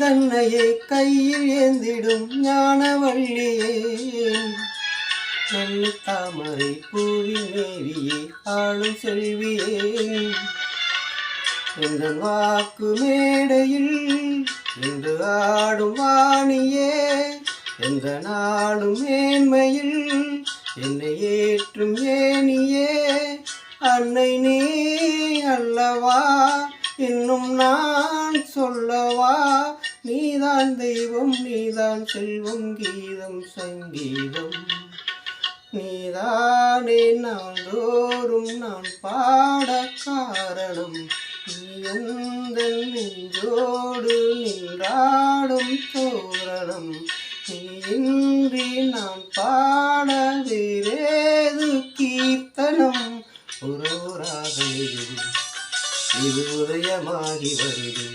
தன்னையே கையில் ஏந்திடும் ஞானவள்ளியே நல்ல தாமரை பூவின் மேவியே ஆளும் செல்வியே எந்த வாக்கு மேடையில் இன்று ஆடும் வாணியே எந்த நாளும் மேன்மையில் என்னை ஏற்றும் ஏனியே அன்னை நீ அல்லவா இன்னும் நான் சொல்லவா நீதான் தெய்வம் நீதான் செல்வம் கீதம் சங்கீதம் நீதானே நாள்தோறும் நான் பாட காரணம் நீ எந்த நெஞ்சோடு நின்றாடும் தோரணம் நீ இன்றி நான் பாட வேறேது கீர்த்தனம் ஒரு ராகம் இது உதயமாகி வருது